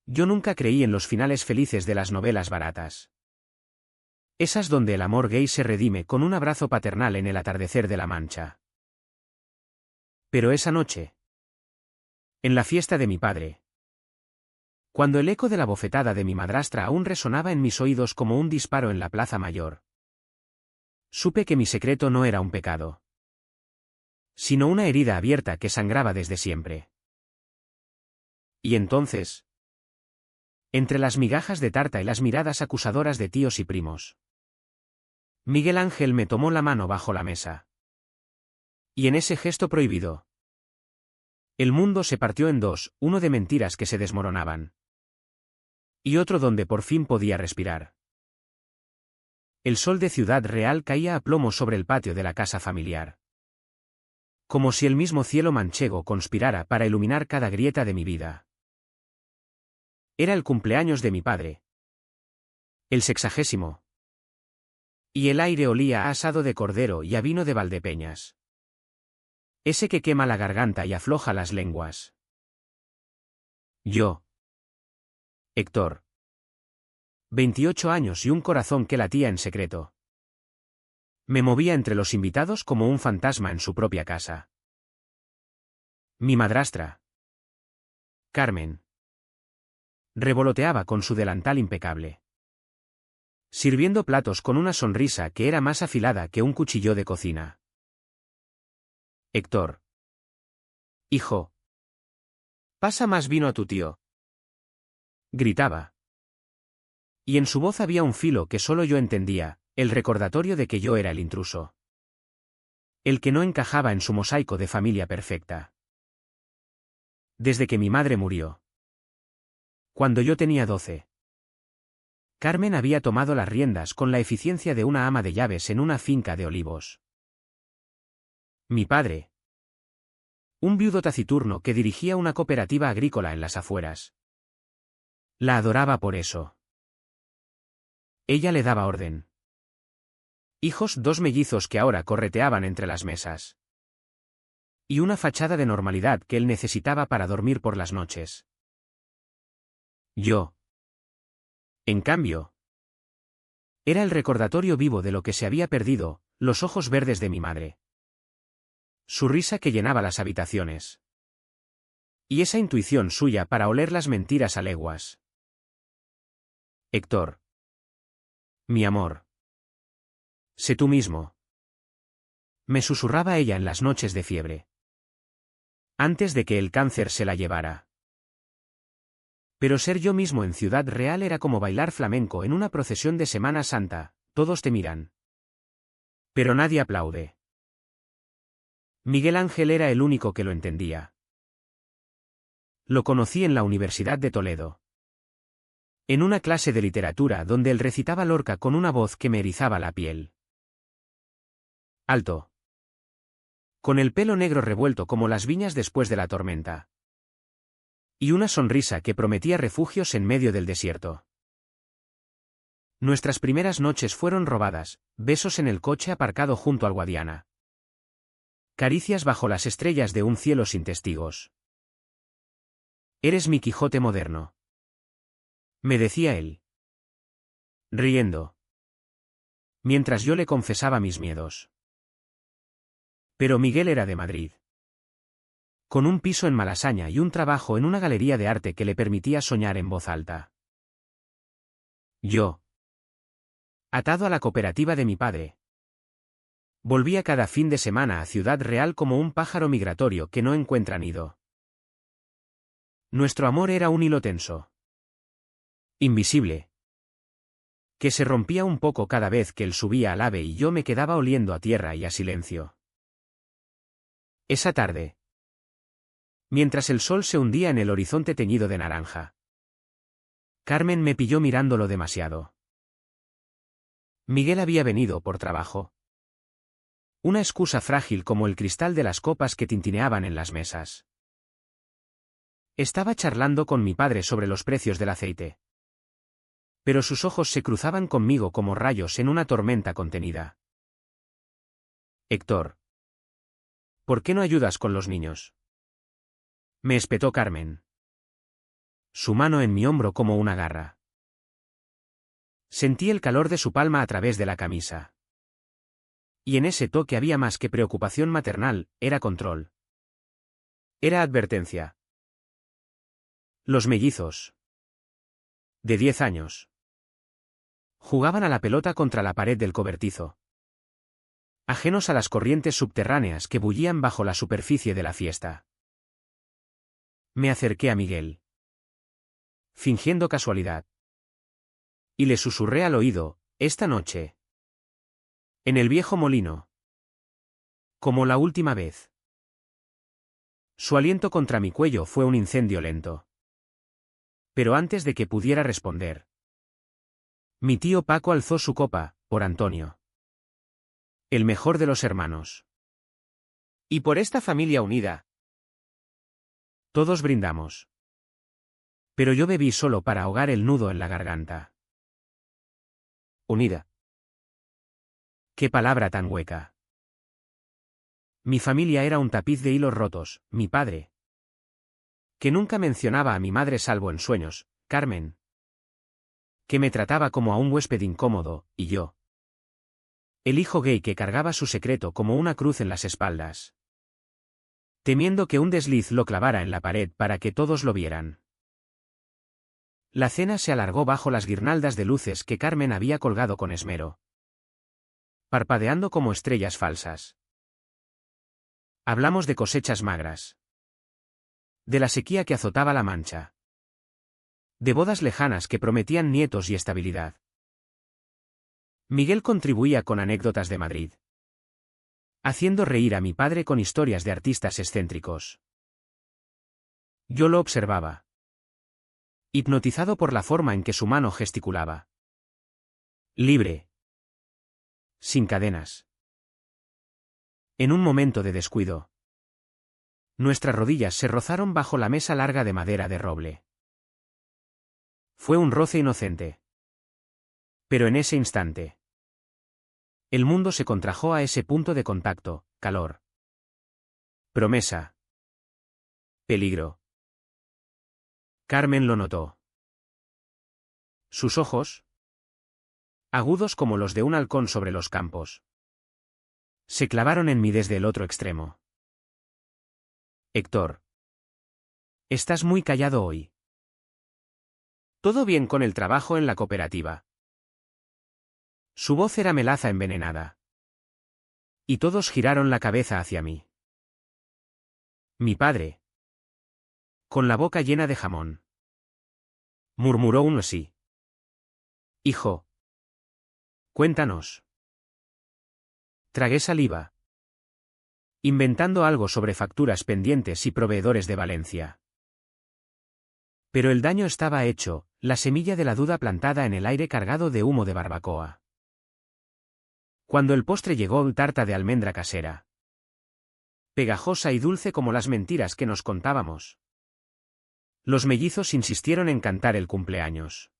Yo nunca creí en los finales felices de las novelas baratas. Esas donde el amor gay se redime con un abrazo paternal en el atardecer de La Mancha. Pero esa noche, en la fiesta de mi padre, cuando el eco de la bofetada de mi madrastra aún resonaba en mis oídos como un disparo en la plaza mayor, supe que mi secreto no era un pecado, sino una herida abierta que sangraba desde siempre. Y entonces, entre las migajas de tarta y las miradas acusadoras de tíos y primos, Miguel Ángel me tomó la mano bajo la mesa. Y en ese gesto prohibido, el mundo se partió en dos, uno de mentiras que se desmoronaban, y otro donde por fin podía respirar. El sol de Ciudad Real caía a plomo sobre el patio de la casa familiar, como si el mismo cielo manchego conspirara para iluminar cada grieta de mi vida. Era el cumpleaños de mi padre, el 60º, y el aire olía a asado de cordero y a vino de Valdepeñas. Ese que quema la garganta y afloja las lenguas. Yo, Héctor, 28 años y un corazón que latía en secreto, me movía entre los invitados como un fantasma en su propia casa. Mi madrastra, Carmen, revoloteaba con su delantal impecable, sirviendo platos con una sonrisa que era más afilada que un cuchillo de cocina. Héctor, hijo, pasa más vino a tu tío, gritaba. Y en su voz había un filo que solo yo entendía, el recordatorio de que yo era el intruso, el que no encajaba en su mosaico de familia perfecta. Desde que mi madre murió, cuando yo tenía 12, Carmen había tomado las riendas con la eficiencia de una ama de llaves en una finca de olivos. Mi padre, un viudo taciturno que dirigía una cooperativa agrícola en las afueras, la adoraba por eso. Ella le daba orden. Hijos, dos mellizos que ahora correteaban entre las mesas. Y una fachada de normalidad que él necesitaba para dormir por las noches. Yo, en cambio, era el recordatorio vivo de lo que se había perdido, los ojos verdes de mi madre, su risa que llenaba las habitaciones, y esa intuición suya para oler las mentiras a leguas. Héctor, mi amor, sé tú mismo, me susurraba ella en las noches de fiebre, antes de que el cáncer se la llevara. Pero ser yo mismo en Ciudad Real era como bailar flamenco en una procesión de Semana Santa, todos te miran, pero nadie aplaude. Miguel Ángel era el único que lo entendía. Lo conocí en la Universidad de Toledo, en una clase de literatura donde él recitaba Lorca con una voz que me erizaba la piel. Alto, con el pelo negro revuelto como las viñas después de la tormenta, y una sonrisa que prometía refugios en medio del desierto. Nuestras primeras noches fueron robadas, besos en el coche aparcado junto al Guadiana, caricias bajo las estrellas de un cielo sin testigos. Eres mi Quijote moderno, me decía él, riendo, mientras yo le confesaba mis miedos. Pero Miguel era de Madrid, con un piso en Malasaña y un trabajo en una galería de arte que le permitía soñar en voz alta. Yo, atado a la cooperativa de mi padre, volvía cada fin de semana a Ciudad Real como un pájaro migratorio que no encuentra nido. Nuestro amor era un hilo tenso, invisible, que se rompía un poco cada vez que él subía al ave y yo me quedaba oliendo a tierra y a silencio. Esa tarde, mientras el sol se hundía en el horizonte teñido de naranja, Carmen me pilló mirándolo demasiado. Miguel había venido por trabajo. Una excusa frágil como el cristal de las copas que tintineaban en las mesas. Estaba charlando con mi padre sobre los precios del aceite, pero sus ojos se cruzaban conmigo como rayos en una tormenta contenida. Héctor, ¿por qué no ayudas con los niños?, me espetó Carmen. Su mano en mi hombro como una garra. Sentí el calor de su palma a través de la camisa. Y en ese toque había más que preocupación maternal, era control. Era advertencia. Los mellizos. De 10 años. Jugaban a la pelota contra la pared del cobertizo. Ajenos a las corrientes subterráneas que bullían bajo la superficie de la fiesta. Me acerqué a Miguel. Fingiendo casualidad. Y le susurré al oído, esta noche. En el viejo molino. Como la última vez. Su aliento contra mi cuello fue un incendio lento. Pero antes de que pudiera responder. Mi tío Paco alzó su copa, por Antonio. El mejor de los hermanos. Y por esta familia unida. Todos brindamos. Pero yo bebí solo para ahogar el nudo en la garganta. Unida. Qué palabra tan hueca. Mi familia era un tapiz de hilos rotos, mi padre. Que nunca mencionaba a mi madre salvo en sueños, Carmen. Que me trataba como a un huésped incómodo, y yo. El hijo gay que cargaba su secreto como una cruz en las espaldas. Temiendo que un desliz lo clavara en la pared para que todos lo vieran. La cena se alargó bajo las guirnaldas de luces que Carmen había colgado con esmero. Parpadeando como estrellas falsas. Hablamos de cosechas magras. De la sequía que azotaba la Mancha. De bodas lejanas que prometían nietos y estabilidad. Miguel contribuía con anécdotas de Madrid. Haciendo reír a mi padre con historias de artistas excéntricos. Yo lo observaba. Hipnotizado por la forma en que su mano gesticulaba. Libre. Sin cadenas. En un momento de descuido. Nuestras rodillas se rozaron bajo la mesa larga de madera de roble. Fue un roce inocente. Pero en ese instante. El mundo se contrajo a ese punto de contacto, calor. Promesa. Peligro. Carmen lo notó. Sus ojos, agudos como los de un halcón sobre los campos, se clavaron en mí desde el otro extremo. Héctor. Estás muy callado hoy. ¿Todo bien con el trabajo en la cooperativa? Su voz era melaza envenenada. Y todos giraron la cabeza hacia mí. Mi padre. Con la boca llena de jamón. Murmuró uno sí. Hijo. Cuéntanos. Tragué saliva. Inventando algo sobre facturas pendientes y proveedores de Valencia. Pero el daño estaba hecho, la semilla de la duda plantada en el aire cargado de humo de barbacoa. Cuando el postre llegó, tarta de almendra casera. Pegajosa y dulce como las mentiras que nos contábamos. Los mellizos insistieron en cantar el cumpleaños.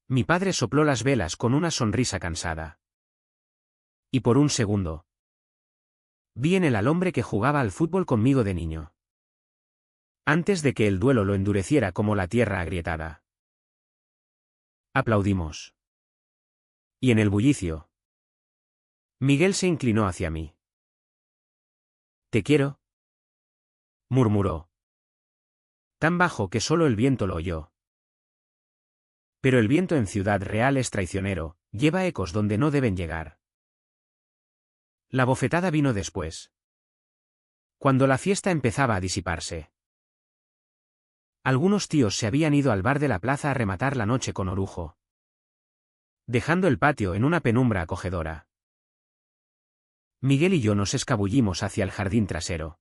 Mi padre sopló las velas con una sonrisa cansada. Y por un segundo. Vi en él al hombre que jugaba al fútbol conmigo de niño. Antes de que el duelo lo endureciera como la tierra agrietada. Aplaudimos. Y en el bullicio. Miguel se inclinó hacia mí. «Te quiero», murmuró. Tan bajo que solo el viento lo oyó. Pero el viento en Ciudad Real es traicionero, lleva ecos donde no deben llegar. La bofetada vino después. Cuando la fiesta empezaba a disiparse. Algunos tíos se habían ido al bar de la plaza a rematar la noche con orujo. Dejando el patio en una penumbra acogedora. Miguel y yo nos escabullimos hacia el jardín trasero.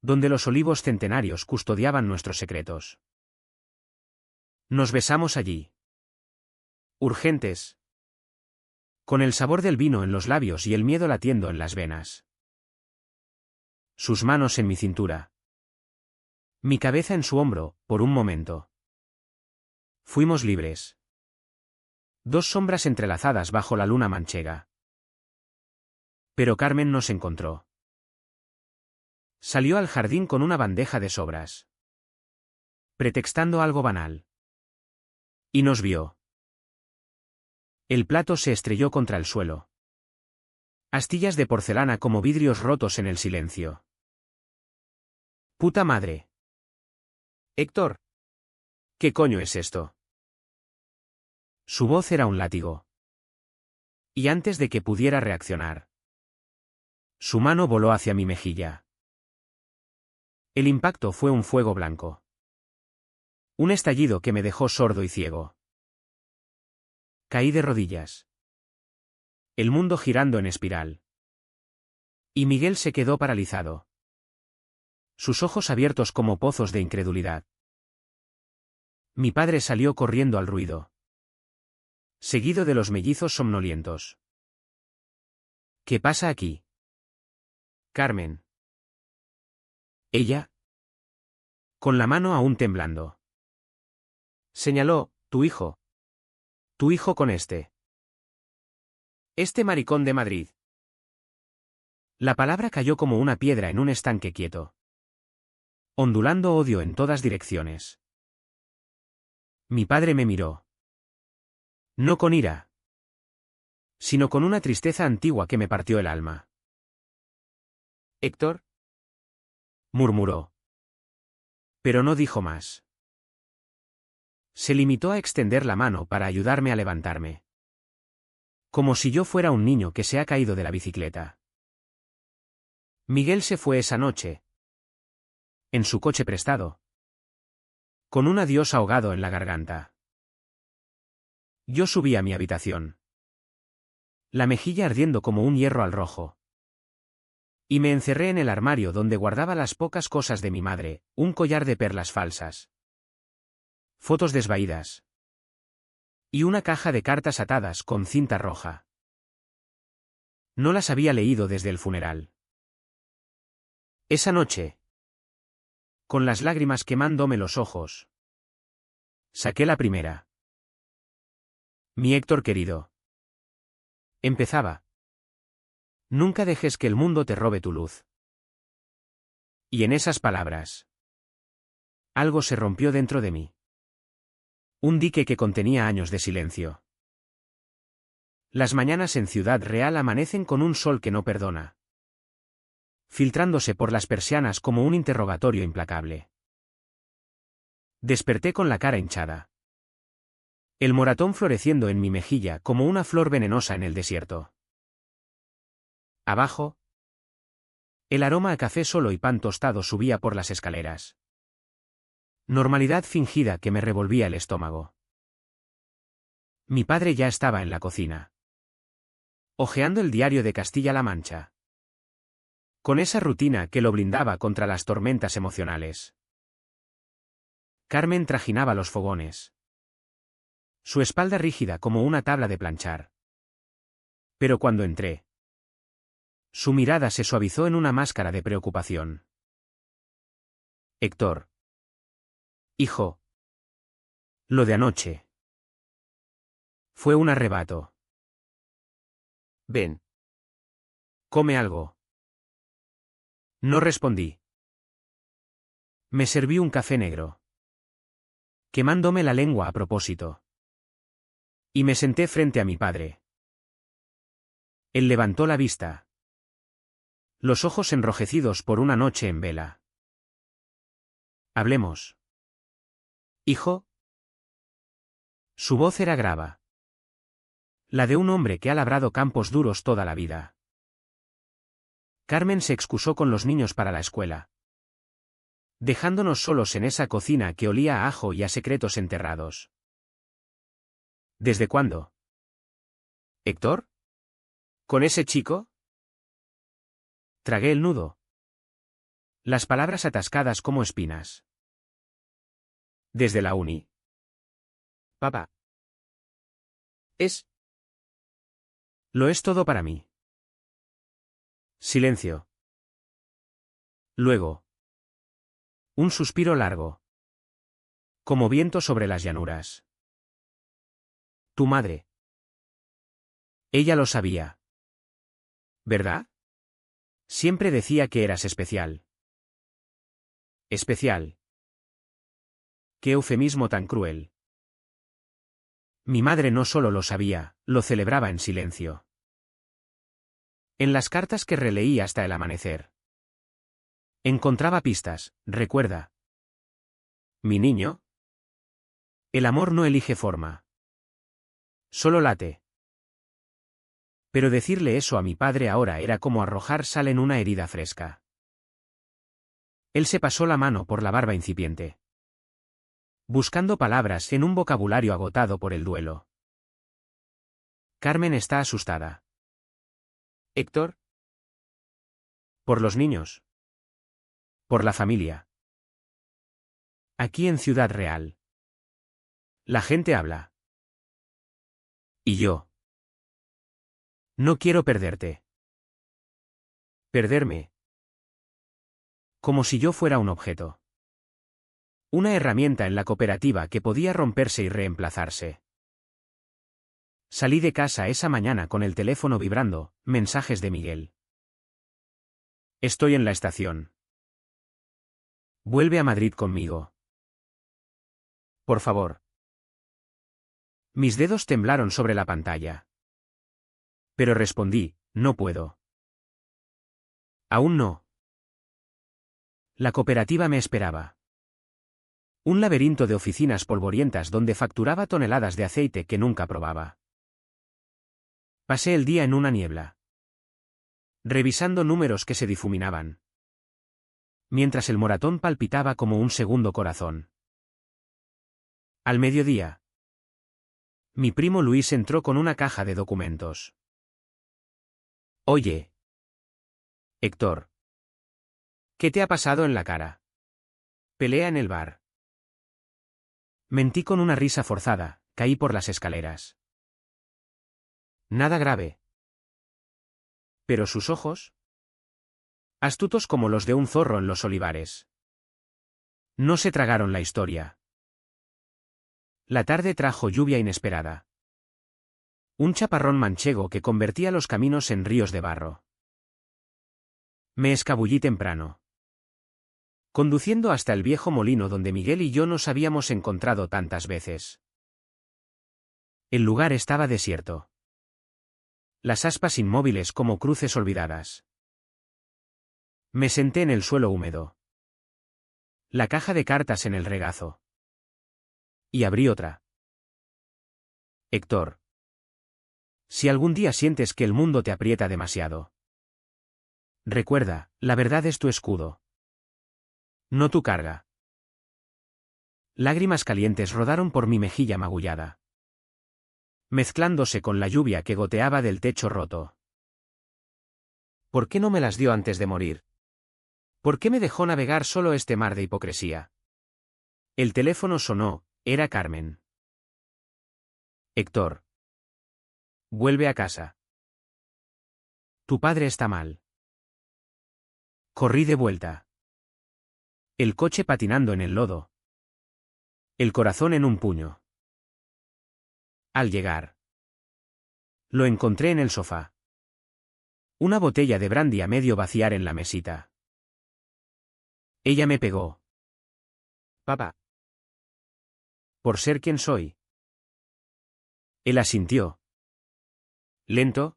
Donde los olivos centenarios custodiaban nuestros secretos. Nos besamos allí. Urgentes. Con el sabor del vino en los labios y el miedo latiendo en las venas. Sus manos en mi cintura. Mi cabeza en su hombro, por un momento. Fuimos libres. Dos sombras entrelazadas bajo la luna manchega. Pero Carmen nos encontró. Salió al jardín con una bandeja de sobras. pretextando algo banal. Y nos vio. El plato se estrelló contra el suelo. Astillas de porcelana como vidrios rotos en el silencio. ¡Puta madre! Héctor. ¿Qué coño es esto? Su voz era un látigo. Y antes de que pudiera reaccionar, su mano voló hacia mi mejilla. El impacto fue un fuego blanco. Un estallido que me dejó sordo y ciego. Caí de rodillas. El mundo girando en espiral. Y Miguel se quedó paralizado. Sus ojos abiertos como pozos de incredulidad. Mi padre salió corriendo al ruido. Seguido de los mellizos somnolientos. ¿Qué pasa aquí? Carmen. Ella. Con la mano aún temblando. Señaló, tu hijo. Tu hijo con este. Este maricón de Madrid. La palabra cayó como una piedra en un estanque quieto. Ondulando odio en todas direcciones. Mi padre me miró. No con ira, sino con una tristeza antigua que me partió el alma. Héctor, murmuró. Pero no dijo más. Se limitó a extender la mano para ayudarme a levantarme. Como si yo fuera un niño que se ha caído de la bicicleta. Miguel se fue esa noche. En su coche prestado. Con un adiós ahogado en la garganta. Yo subí a mi habitación. La mejilla ardiendo como un hierro al rojo. Y me encerré en el armario donde guardaba las pocas cosas de mi madre, un collar de perlas falsas. Fotos desvaídas. Y una caja de cartas atadas con cinta roja. No las había leído desde el funeral. Esa noche, con las lágrimas quemándome los ojos, saqué la primera. Mi Héctor querido. Empezaba. Nunca dejes que el mundo te robe tu luz. Y en esas palabras, algo se rompió dentro de mí. Un dique que contenía años de silencio. Las mañanas en Ciudad Real amanecen con un sol que no perdona. Filtrándose por las persianas como un interrogatorio implacable. Desperté con la cara hinchada. El moratón floreciendo en mi mejilla como una flor venenosa en el desierto. Abajo, el aroma a café solo y pan tostado subía por las escaleras. Normalidad fingida que me revolvía el estómago. Mi padre ya estaba en la cocina. Hojeando el diario de Castilla-La Mancha. Con esa rutina que lo blindaba contra las tormentas emocionales. Carmen trajinaba los fogones. Su espalda rígida como una tabla de planchar. Pero cuando entré, su mirada se suavizó en una máscara de preocupación. Héctor. Hijo. Lo de anoche. Fue un arrebato. Ven. Come algo. No respondí. Me serví un café negro. Quemándome la lengua a propósito. Y me senté frente a mi padre. Él levantó la vista. Los ojos enrojecidos por una noche en vela. Hablemos. Hijo. Su voz era grave. La de un hombre que ha labrado campos duros toda la vida. Carmen se excusó con los niños para la escuela. Dejándonos solos en esa cocina que olía a ajo y a secretos enterrados. ¿Desde cuándo? ¿Héctor? ¿Con ese chico? Tragué el nudo. Las palabras atascadas como espinas. Desde la uni. Papá. Lo es todo para mí. Silencio. Luego. Un suspiro largo. Como viento sobre las llanuras. Tu madre. Ella lo sabía. ¿Verdad? Siempre decía que eras especial. Especial. Qué eufemismo tan cruel. Mi madre no solo lo sabía, lo celebraba en silencio. En las cartas que releí hasta el amanecer. Encontraba pistas, recuerda. Mi niño. El amor no elige forma. Solo late. Pero decirle eso a mi padre ahora era como arrojar sal en una herida fresca. Él se pasó la mano por la barba incipiente, buscando palabras en un vocabulario agotado por el duelo. Carmen está asustada. ¿Héctor? Por los niños. Por la familia. Aquí en Ciudad Real. La gente habla. Y yo. No quiero perderte. Perderme. Como si yo fuera un objeto. Una herramienta en la cooperativa que podía romperse y reemplazarse. Salí de casa esa mañana con el teléfono vibrando, mensajes de Miguel. Estoy en la estación. Vuelve a Madrid conmigo. Por favor. Mis dedos temblaron sobre la pantalla. Pero respondí, no puedo. Aún no. La cooperativa me esperaba. Un laberinto de oficinas polvorientas donde facturaba toneladas de aceite que nunca probaba. Pasé el día en una niebla, revisando números que se difuminaban, mientras el moratón palpitaba como un segundo corazón. Al mediodía, mi primo Luis entró con una caja de documentos. Oye, Héctor, ¿qué te ha pasado en la cara? Pelea en el bar. Mentí con una risa forzada, caí por las escaleras. Nada grave. Pero sus ojos, astutos como los de un zorro en los olivares, no se tragaron la historia. La tarde trajo lluvia inesperada. Un chaparrón manchego que convertía los caminos en ríos de barro. Me escabullí temprano, conduciendo hasta el viejo molino donde Miguel y yo nos habíamos encontrado tantas veces. El lugar estaba desierto. Las aspas inmóviles como cruces olvidadas. Me senté en el suelo húmedo. La caja de cartas en el regazo. Y abrí otra. Héctor. Si algún día sientes que el mundo te aprieta demasiado, recuerda, la verdad es tu escudo. No tu carga. Lágrimas calientes rodaron por mi mejilla magullada, mezclándose con la lluvia que goteaba del techo roto. ¿Por qué no me las dio antes de morir? ¿Por qué me dejó navegar solo este mar de hipocresía? El teléfono sonó, era Carmen. Héctor. Vuelve a casa. Tu padre está mal. Corrí de vuelta. El coche patinando en el lodo. El corazón en un puño. Al llegar, lo encontré en el sofá. Una botella de brandy a medio vaciar en la mesita. Ella me pegó. Papá. Por ser quien soy. Él asintió. Lento.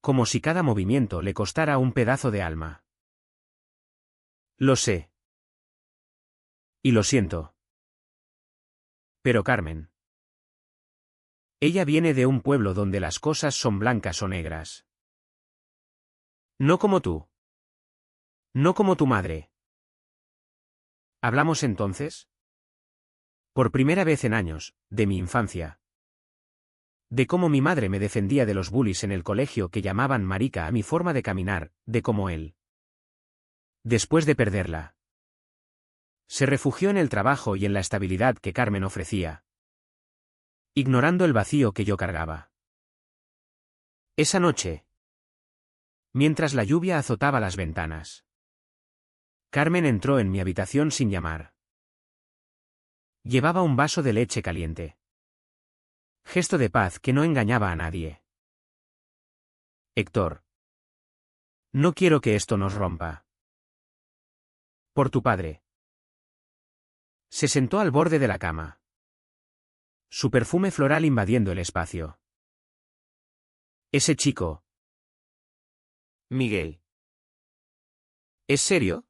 Como si cada movimiento le costara un pedazo de alma. Lo sé. Y lo siento. Pero Carmen. Ella viene de un pueblo donde las cosas son blancas o negras. No como tú. No como tu madre. ¿Hablamos entonces? Por primera vez en años, de mi infancia. De cómo mi madre me defendía de los bullies en el colegio que llamaban marica a mi forma de caminar, de cómo él. Después de perderla, se refugió en el trabajo y en la estabilidad que Carmen ofrecía, ignorando el vacío que yo cargaba. Esa noche, mientras la lluvia azotaba las ventanas, Carmen entró en mi habitación sin llamar. Llevaba un vaso de leche caliente. Gesto de paz que no engañaba a nadie. Héctor. No quiero que esto nos rompa. Por tu padre. Se sentó al borde de la cama. Su perfume floral invadiendo el espacio. Ese chico. Miguel. ¿Es serio?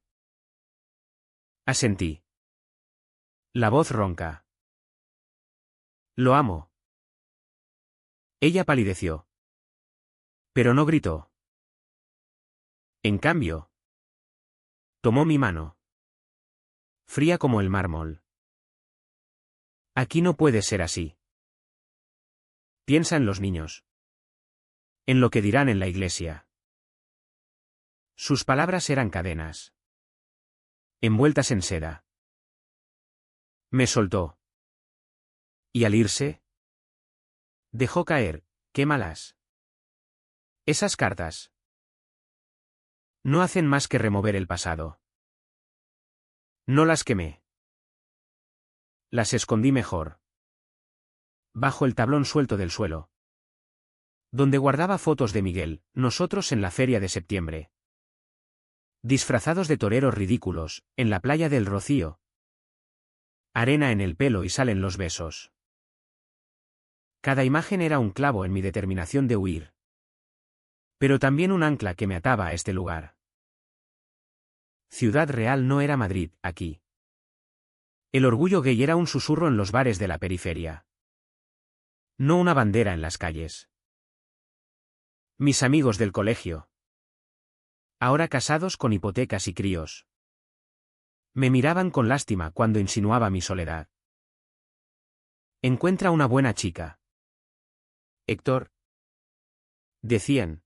Asentí. La voz ronca. Lo amo. Ella palideció. Pero no gritó. En cambio, tomó mi mano. Fría como el mármol. Aquí no puede ser así. Piensa en los niños. En lo que dirán en la iglesia. Sus palabras eran cadenas. Envueltas en seda. Me soltó. Y al irse, dejó caer, quémalas. Esas cartas no hacen más que remover el pasado. No las quemé. Las escondí mejor. Bajo el tablón suelto del suelo. Donde guardaba fotos de Miguel, nosotros en la feria de septiembre. Disfrazados de toreros ridículos, en la playa del Rocío. Arena en el pelo y sal en los besos. Cada imagen era un clavo en mi determinación de huir. Pero también un ancla que me ataba a este lugar. Ciudad Real no era Madrid, aquí. El orgullo gay era un susurro en los bares de la periferia. No una bandera en las calles. Mis amigos del colegio. Ahora casados con hipotecas y críos. Me miraban con lástima cuando insinuaba mi soledad. Encuentra una buena chica. Héctor. Decían.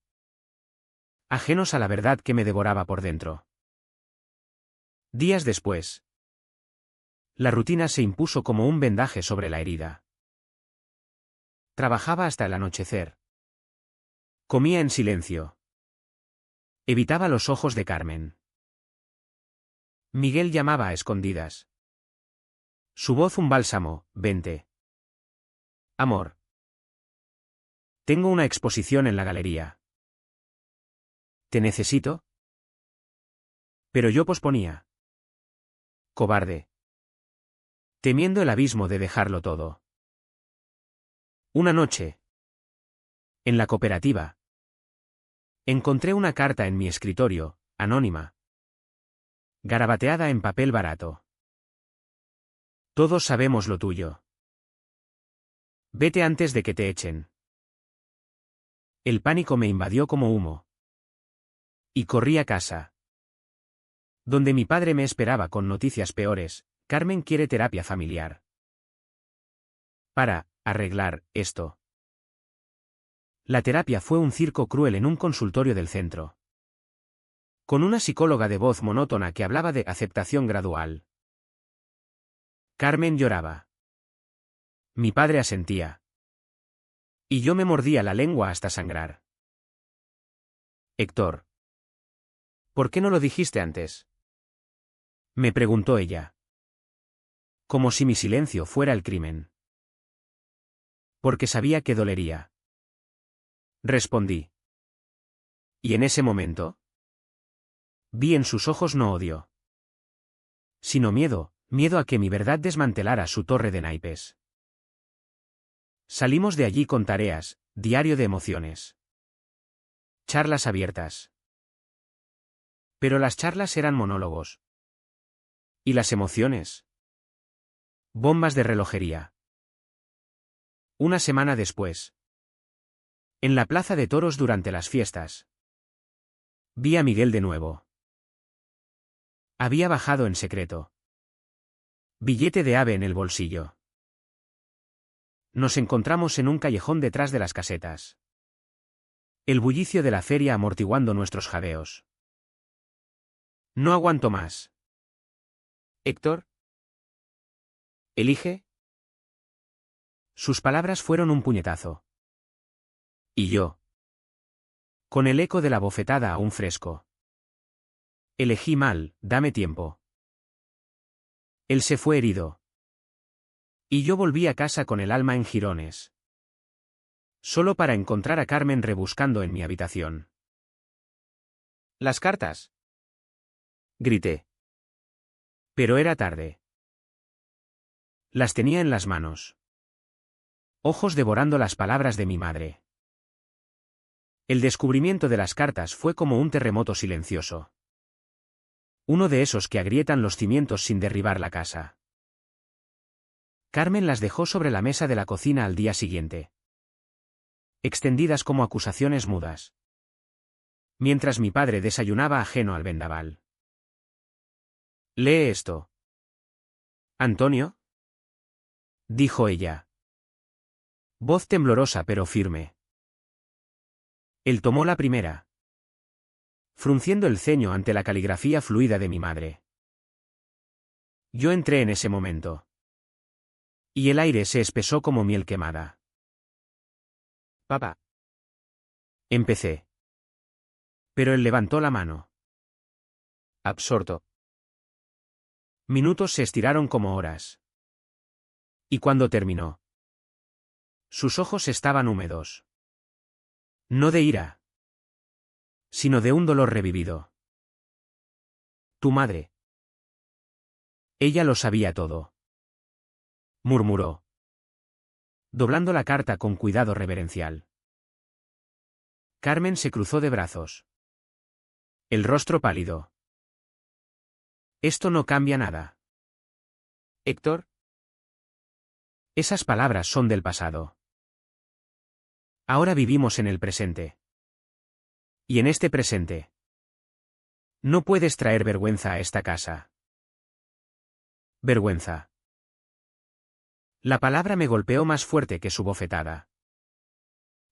Ajenos a la verdad que me devoraba por dentro. Días después. La rutina se impuso como un vendaje sobre la herida. Trabajaba hasta el anochecer. Comía en silencio. Evitaba los ojos de Carmen. Miguel llamaba a escondidas. Su voz un bálsamo, vente. Amor. Tengo una exposición en la galería. ¿Te necesito? Pero yo posponía. Cobarde. Temiendo el abismo de dejarlo todo. Una noche. En la cooperativa. Encontré una carta en mi escritorio, anónima. Garabateada en papel barato. Todos sabemos lo tuyo. Vete antes de que te echen. El pánico me invadió como humo. Y corrí a casa. Donde mi padre me esperaba con noticias peores. Carmen quiere terapia familiar. Para arreglar esto. La terapia fue un circo cruel en un consultorio del centro. Con una psicóloga de voz monótona que hablaba de aceptación gradual. Carmen lloraba. Mi padre asentía. Y yo me mordía la lengua hasta sangrar. Héctor. ¿Por qué no lo dijiste antes? Me preguntó ella. Como si mi silencio fuera el crimen. Porque sabía que dolería. Respondí. Y en ese momento, vi en sus ojos no odio, sino miedo, miedo a que mi verdad desmantelara su torre de naipes. Salimos de allí con tareas, diario de emociones. Charlas abiertas. Pero las charlas eran monólogos. ¿Y las emociones? Bombas de relojería. Una semana después. En la plaza de toros durante las fiestas. Vi a Miguel de nuevo. Había bajado en secreto. Billete de ave en el bolsillo. Nos encontramos en un callejón detrás de las casetas. El bullicio de la feria amortiguando nuestros jadeos. No aguanto más. Héctor. ¿Elige? Sus palabras fueron un puñetazo. Y yo. Con el eco de la bofetada aún fresco. Elegí mal, dame tiempo. Él se fue herido. Y yo volví a casa con el alma en jirones. Solo para encontrar a Carmen rebuscando en mi habitación. ¿Las cartas? Grité. Pero era tarde. Las tenía en las manos. Ojos devorando las palabras de mi madre. El descubrimiento de las cartas fue como un terremoto silencioso. Uno de esos que agrietan los cimientos sin derribar la casa. Carmen las dejó sobre la mesa de la cocina al día siguiente, extendidas como acusaciones mudas, mientras mi padre desayunaba ajeno al vendaval. «Lee esto». «¿Antonio?», dijo ella. Voz temblorosa pero firme. Él tomó la primera, frunciendo el ceño ante la caligrafía fluida de mi madre. Yo entré en ese momento. Y el aire se espesó como miel quemada. «Papá». Empecé. Pero él levantó la mano. Absorto. Minutos se estiraron como horas. Y cuando terminó, sus ojos estaban húmedos. No de ira, sino de un dolor revivido. «Tu madre». Ella lo sabía todo, murmuró, doblando la carta con cuidado reverencial. Carmen se cruzó de brazos. El rostro pálido. «Esto no cambia nada». «Héctor». Esas palabras son del pasado. Ahora vivimos en el presente. Y en este presente, no puedes traer vergüenza a esta casa. Vergüenza. La palabra me golpeó más fuerte que su bofetada.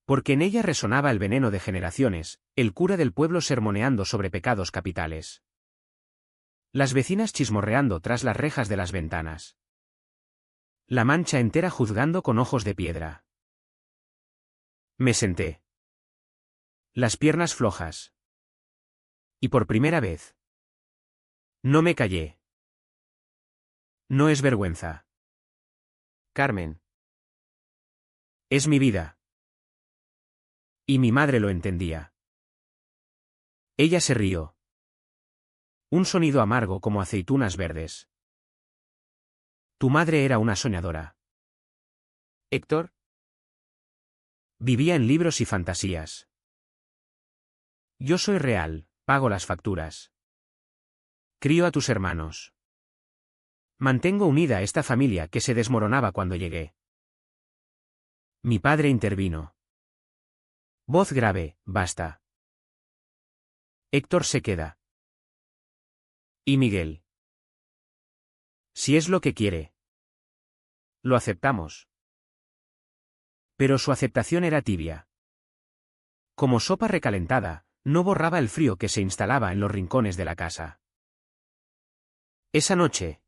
Porque en ella resonaba el veneno de generaciones, el cura del pueblo sermoneando sobre pecados capitales. Las vecinas chismorreando tras las rejas de las ventanas. La Mancha entera juzgando con ojos de piedra. Me senté. Las piernas flojas. Y por primera vez, no me callé. No es vergüenza. Carmen. Es mi vida. Y mi madre lo entendía. Ella se rió. Un sonido amargo como aceitunas verdes. Tu madre era una soñadora. Héctor. Vivía en libros y fantasías. Yo soy real, pago las facturas. Crío a tus hermanos. Mantengo unida esta familia que se desmoronaba cuando llegué. Mi padre intervino. Voz grave, basta. Héctor se queda. ¿Y Miguel? Si es lo que quiere. Lo aceptamos. Pero su aceptación era tibia. Como sopa recalentada, no borraba el frío que se instalaba en los rincones de la casa. Esa noche,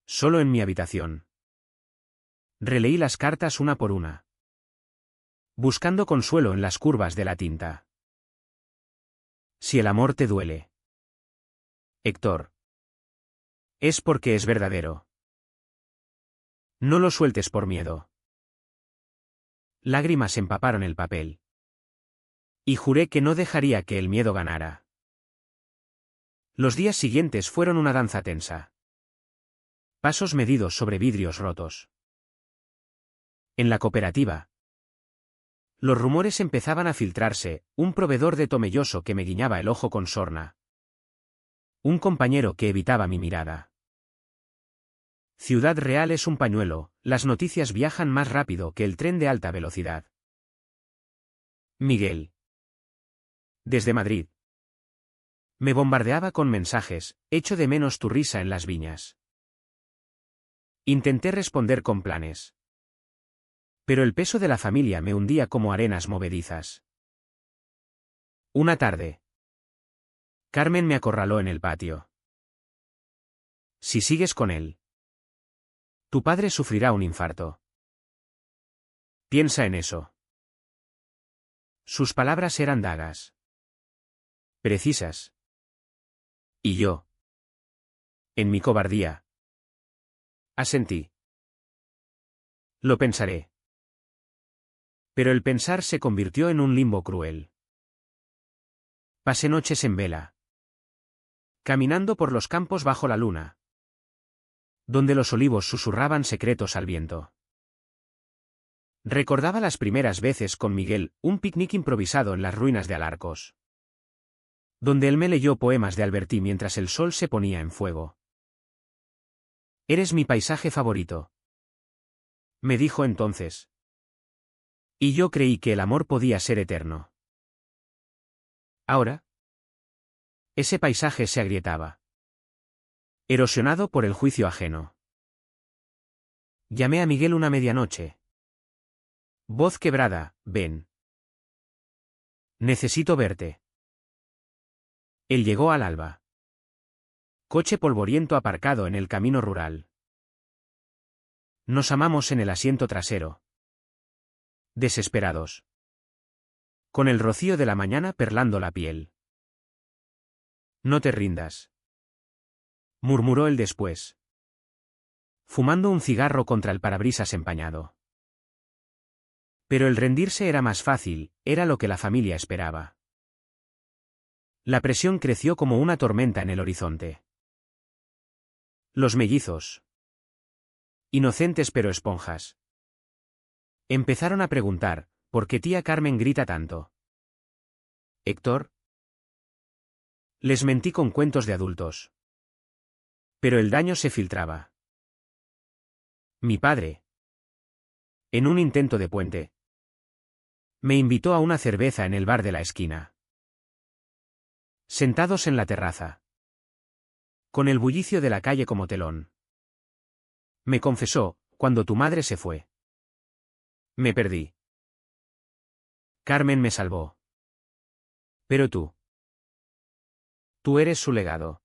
solo en mi habitación, releí las cartas una por una, buscando consuelo en las curvas de la tinta. Si el amor te duele, Héctor, es porque es verdadero. No lo sueltes por miedo. Lágrimas empaparon el papel. Y juré que no dejaría que el miedo ganara. Los días siguientes fueron una danza tensa. Pasos medidos sobre vidrios rotos. En la cooperativa, los rumores empezaban a filtrarse, un proveedor de Tomelloso que me guiñaba el ojo con sorna. Un compañero que evitaba mi mirada. Ciudad Real es un pañuelo, las noticias viajan más rápido que el tren de alta velocidad. Miguel. Desde Madrid. Me bombardeaba con mensajes, echo de menos tu risa en las viñas. Intenté responder con planes. Pero el peso de la familia me hundía como arenas movedizas. Una tarde, Carmen me acorraló en el patio. Si sigues con él, tu padre sufrirá un infarto. Piensa en eso. Sus palabras eran dagas. Precisas. Y yo, en mi cobardía, asentí. Lo pensaré. Pero el pensar se convirtió en un limbo cruel. Pasé noches en vela, caminando por los campos bajo la luna, donde los olivos susurraban secretos al viento. Recordaba las primeras veces con Miguel, un picnic improvisado en las ruinas de Alarcos, donde él me leyó poemas de Alberti mientras el sol se ponía en fuego. «Eres mi paisaje favorito», me dijo entonces. Y yo creí que el amor podía ser eterno. Ahora, ese paisaje se agrietaba, erosionado por el juicio ajeno. Llamé a Miguel una medianoche. Voz quebrada, ven. Necesito verte. Él llegó al alba. Coche polvoriento aparcado en el camino rural. Nos amamos en el asiento trasero. Desesperados. Con el rocío de la mañana perlando la piel. No te rindas, murmuró él después, fumando un cigarro contra el parabrisas empañado. Pero el rendirse era más fácil, era lo que la familia esperaba. La presión creció como una tormenta en el horizonte. Los mellizos, inocentes pero esponjas, empezaron a preguntar, ¿por qué tía Carmen grita tanto? ¿Héctor? Les mentí con cuentos de adultos. Pero el daño se filtraba. Mi padre, en un intento de puente, me invitó a una cerveza en el bar de la esquina. Sentados en la terraza, con el bullicio de la calle como telón, me confesó, cuando tu madre se fue, me perdí. Carmen me salvó. Pero tú eres su legado.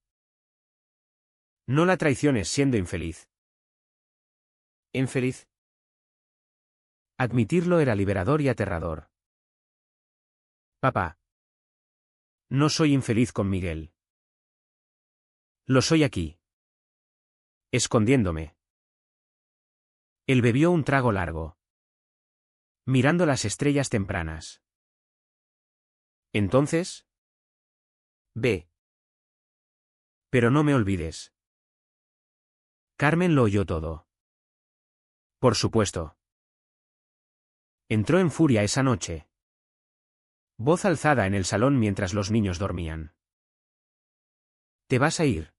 No la traiciones siendo infeliz. ¿Infeliz? Admitirlo era liberador y aterrador. Papá. No soy infeliz con Miguel. Lo soy aquí. Escondiéndome. Él bebió un trago largo, mirando las estrellas tempranas. Entonces, ve. Pero no me olvides. Carmen lo oyó todo. Por supuesto. Entró en furia esa noche. Voz alzada en el salón mientras los niños dormían. ¿Te vas a ir?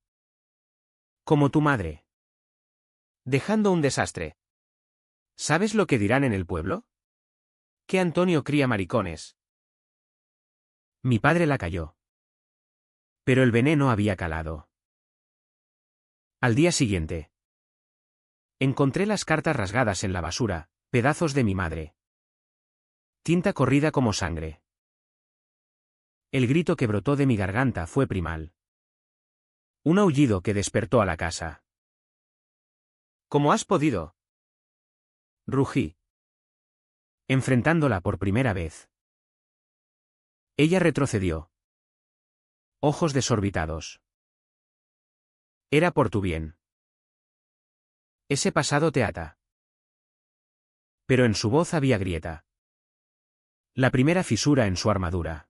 Como tu madre. Dejando un desastre. ¿Sabes lo que dirán en el pueblo? Que Antonio cría maricones. Mi padre la calló. Pero el veneno había calado. Al día siguiente, encontré las cartas rasgadas en la basura, pedazos de mi madre. Tinta corrida como sangre. El grito que brotó de mi garganta fue primal. Un aullido que despertó a la casa. ¿Cómo has podido? Rugí, enfrentándola por primera vez. Ella retrocedió. Ojos desorbitados. Era por tu bien. Ese pasado te ata. Pero en su voz había grieta. La primera fisura en su armadura.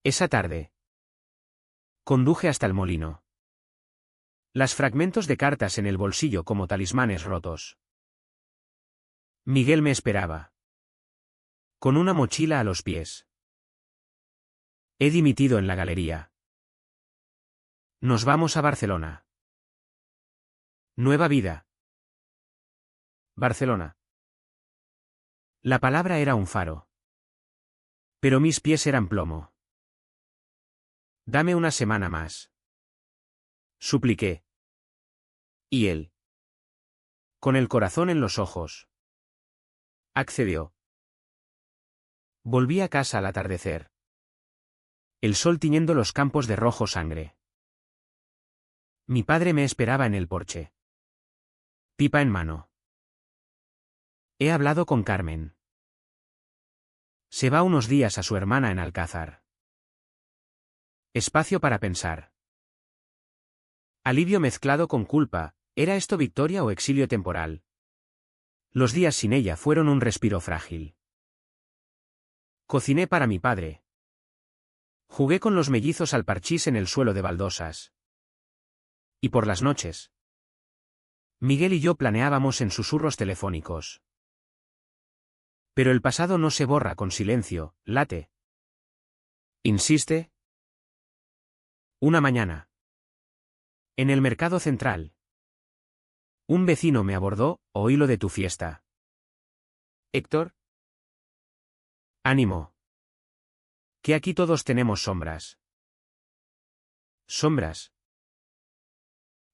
Esa tarde, conduje hasta el molino. Las fragmentos de cartas en el bolsillo como talismanes rotos. Miguel me esperaba. Con una mochila a los pies. He dimitido en la galería. Nos vamos a Barcelona. Nueva vida. Barcelona. La palabra era un faro. Pero mis pies eran plomo. Dame una semana más. Supliqué. Y él, con el corazón en los ojos, accedió. Volví a casa al atardecer. El sol tiñendo los campos de rojo sangre. Mi padre me esperaba en el porche. Pipa en mano. He hablado con Carmen. Se va unos días a su hermana en Alcázar. Espacio para pensar. Alivio mezclado con culpa, ¿era esto victoria o exilio temporal? Los días sin ella fueron un respiro frágil. Cociné para mi padre. Jugué con los mellizos al parchís en el suelo de baldosas. Y por las noches, Miguel y yo planeábamos en susurros telefónicos. Pero el pasado no se borra con silencio, late. ¿Insiste? Una mañana. En el mercado central. Un vecino me abordó, oí lo de tu fiesta. ¿Héctor? Ánimo. Que aquí todos tenemos sombras. Sombras.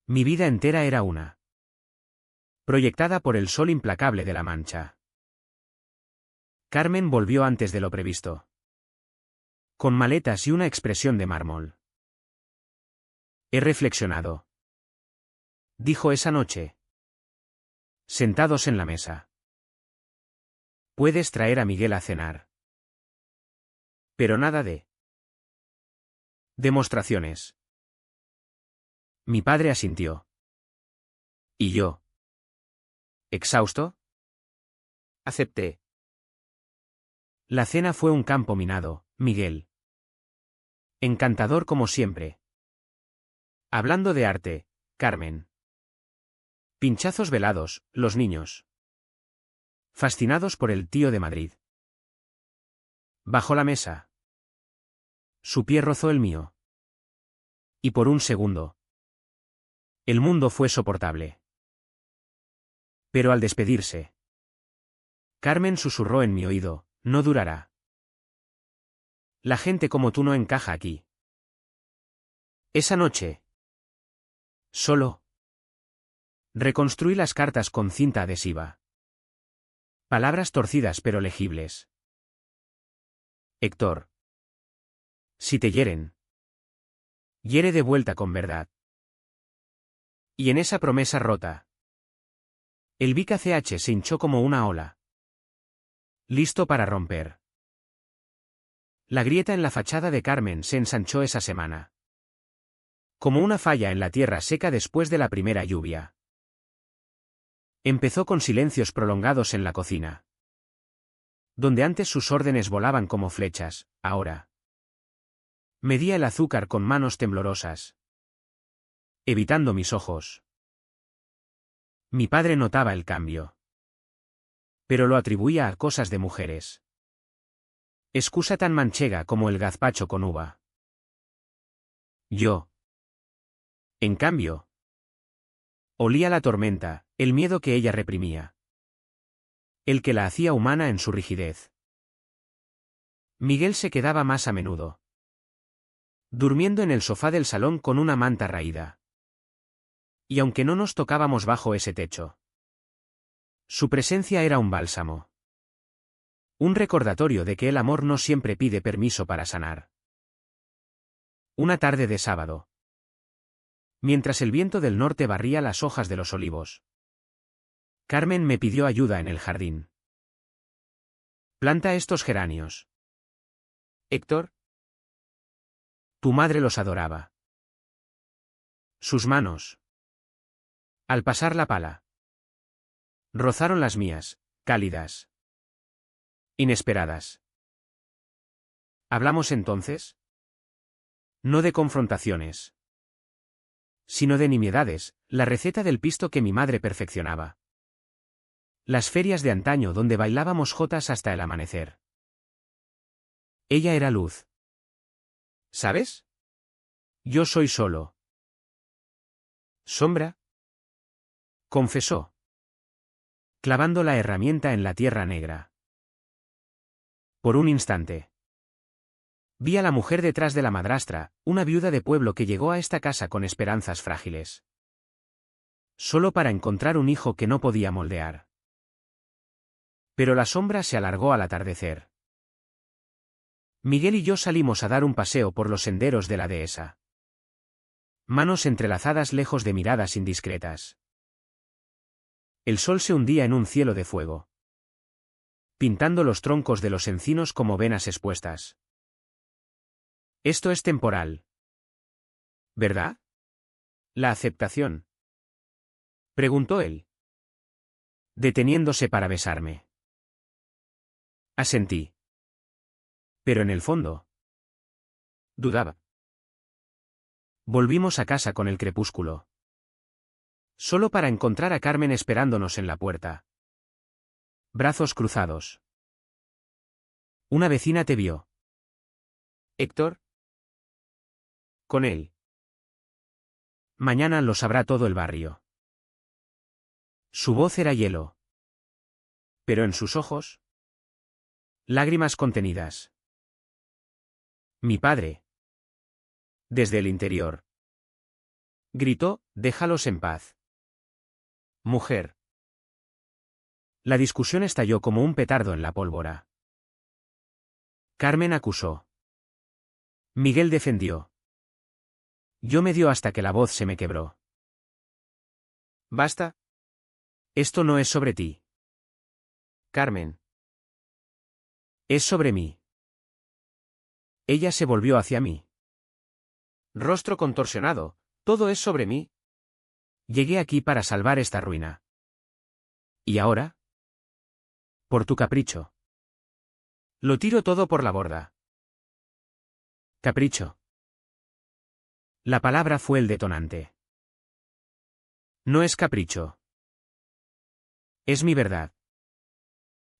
Mi vida entera era una. Proyectada por el sol implacable de la Mancha. Carmen volvió antes de lo previsto. Con maletas y una expresión de mármol. He reflexionado. Dijo esa noche. Sentados en la mesa. Puedes traer a Miguel a cenar. Pero nada de demostraciones. Mi padre asintió. ¿Y yo? ¿Exhausto? Acepté. La cena fue un campo minado, Miguel. Encantador como siempre. Hablando de arte, Carmen. Pinchazos velados, los niños. Fascinados por el tío de Madrid. Bajó la mesa. Su pie rozó el mío. Y por un segundo. El mundo fue soportable. Pero al despedirse. Carmen susurró en mi oído, no durará. La gente como tú no encaja aquí. Esa noche. Solo. Reconstruí las cartas con cinta adhesiva. Palabras torcidas pero legibles. Héctor. Si te hieren. Hiere de vuelta con verdad. Y en esa promesa rota. El Vic ACH se hinchó como una ola. Listo para romper. La grieta en la fachada de Carmen se ensanchó esa semana. Como una falla en la tierra seca después de la primera lluvia. Empezó con silencios prolongados en la cocina. Donde antes sus órdenes volaban como flechas, ahora. Medía el azúcar con manos temblorosas. Evitando mis ojos. Mi padre notaba el cambio. Pero lo atribuía a cosas de mujeres. Excusa tan manchega como el gazpacho con uva. Yo. En cambio. Olía la tormenta, el miedo que ella reprimía. El que la hacía humana en su rigidez. Miguel se quedaba más a menudo. Durmiendo en el sofá del salón con una manta raída. Y aunque no nos tocábamos bajo ese techo. Su presencia era un bálsamo. Un recordatorio de que el amor no siempre pide permiso para sanar. Una tarde de sábado. Mientras el viento del norte barría las hojas de los olivos. Carmen me pidió ayuda en el jardín. Planta estos geranios. ¿Héctor? Tu madre los adoraba. Sus manos. Al pasar la pala. Rozaron las mías, cálidas. Inesperadas. ¿Hablamos entonces? No de confrontaciones. Sino de nimiedades, la receta del pisto que mi madre perfeccionaba. Las ferias de antaño donde bailábamos jotas hasta el amanecer. Ella era luz. ¿Sabes? Yo soy solo. ¿Sombra? Confesó. Clavando la herramienta en la tierra negra. Por un instante. Vi a la mujer detrás de la madrastra, una viuda de pueblo que llegó a esta casa con esperanzas frágiles. Solo para encontrar un hijo que no podía moldear. Pero la sombra se alargó al atardecer. Miguel y yo salimos a dar un paseo por los senderos de la dehesa. Manos entrelazadas lejos de miradas indiscretas. El sol se hundía en un cielo de fuego. Pintando los troncos de los encinos como venas expuestas. Esto es temporal. ¿Verdad? La aceptación. Preguntó él. Deteniéndose para besarme. Asentí. Pero en el fondo. Dudaba. Volvimos a casa con el crepúsculo. Solo para encontrar a Carmen esperándonos en la puerta. Brazos cruzados. Una vecina te vio. Héctor. Con él. Mañana lo sabrá todo el barrio. Su voz era hielo. Pero en sus ojos, lágrimas contenidas. Mi padre. Desde el interior. Gritó, déjalos en paz. Mujer. La discusión estalló como un petardo en la pólvora. Carmen acusó. Miguel defendió. Yo me dio hasta que la voz se me quebró. Basta. Esto no es sobre ti. Carmen. Es sobre mí. Ella se volvió hacia mí. Rostro contorsionado. Todo es sobre mí. Llegué aquí para salvar esta ruina. ¿Y ahora? Por tu capricho. Lo tiro todo por la borda. Capricho. La palabra fue el detonante. No es capricho. Es mi verdad.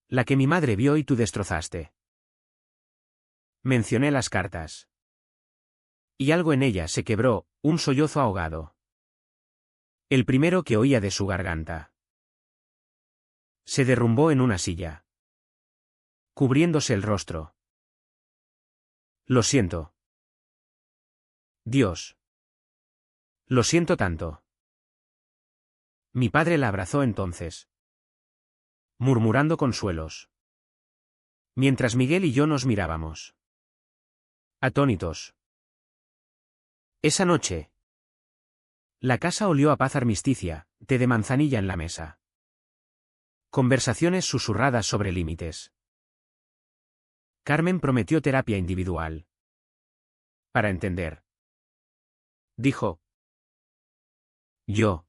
La que mi madre vio y tú destrozaste. Mencioné las cartas. Y algo en ella se quebró, un sollozo ahogado. El primero que oía de su garganta. Se derrumbó en una silla. Cubriéndose el rostro. Lo siento. Dios. Lo siento tanto. Mi padre la abrazó entonces. Murmurando consuelos. Mientras Miguel y yo nos mirábamos. Atónitos. Esa noche. La casa olió a paz armisticia, té de manzanilla en la mesa. Conversaciones susurradas sobre límites. Carmen prometió terapia individual. Para entender. Dijo. Yo.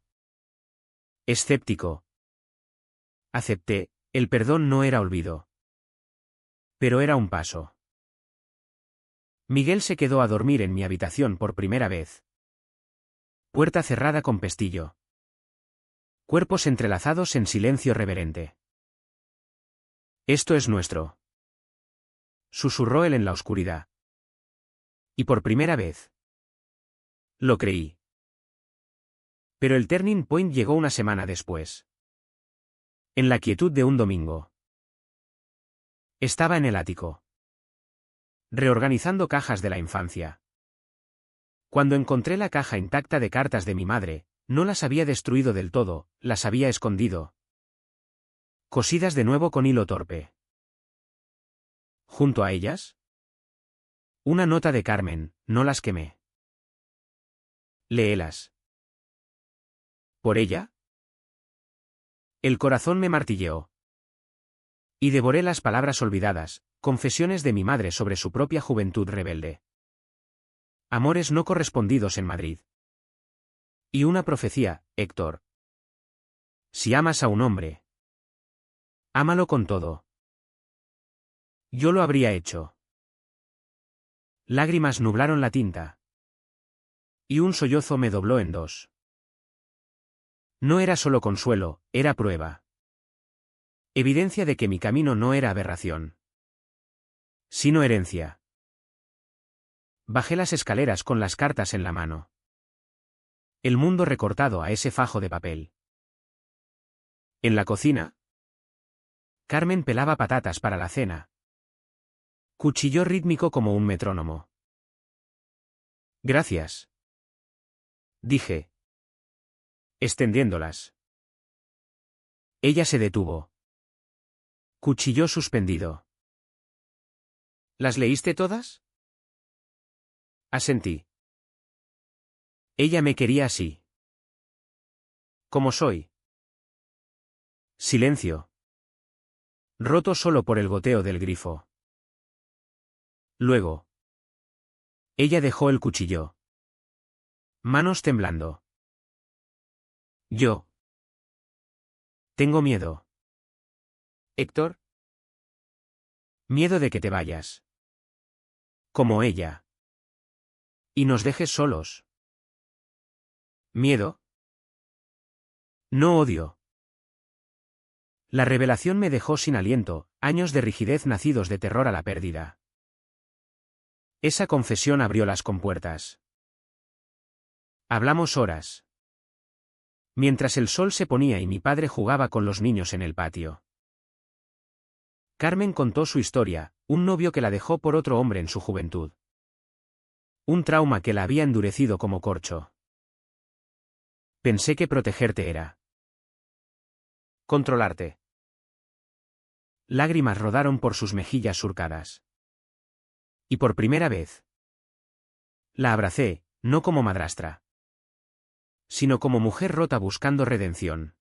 Escéptico. Acepté, el perdón no era olvido. Pero era un paso. Miguel se quedó a dormir en mi habitación por primera vez. Puerta cerrada con pestillo. Cuerpos entrelazados en silencio reverente. Esto es nuestro. Susurró él en la oscuridad. Y por primera vez. Lo creí. Pero el turning point llegó una semana después. En la quietud de un domingo. Estaba en el ático. Reorganizando cajas de la infancia. Cuando encontré la caja intacta de cartas de mi madre, no las había destruido del todo, las había escondido. Cosidas de nuevo con hilo torpe. Junto a ellas. Una nota de Carmen, no las quemé. Léelas. ¿Por ella? El corazón me martilleó. Y devoré las palabras olvidadas, confesiones de mi madre sobre su propia juventud rebelde. Amores no correspondidos en Madrid. Y una profecía, Héctor. Si amas a un hombre, ámalo con todo. Yo lo habría hecho. Lágrimas nublaron la tinta. Y un sollozo me dobló en dos. No era solo consuelo, era prueba. Evidencia de que mi camino no era aberración. Sino herencia. Bajé las escaleras con las cartas en la mano. El mundo recortado a ese fajo de papel. En la cocina. Carmen pelaba patatas para la cena. Cuchilló rítmico como un metrónomo. Gracias. Dije. Extendiéndolas. Ella se detuvo. Cuchilló suspendido. ¿Las leíste todas? Asentí. Ella me quería así. Como soy. Silencio. Roto solo por el goteo del grifo. Luego. Ella dejó el cuchillo. Manos temblando. Yo. Tengo miedo. Héctor. Miedo de que te vayas. Como ella. Y nos dejes solos. Miedo. No odio. La revelación me dejó sin aliento, años de rigidez nacidos de terror a la pérdida. Esa confesión abrió las compuertas. Hablamos horas. Mientras el sol se ponía y mi padre jugaba con los niños en el patio. Carmen contó su historia, un novio que la dejó por otro hombre en su juventud. Un trauma que la había endurecido como corcho. Pensé que protegerte era controlarte. Lágrimas rodaron por sus mejillas surcadas. Y por primera vez la abracé, no como madrastra, sino como mujer rota buscando redención.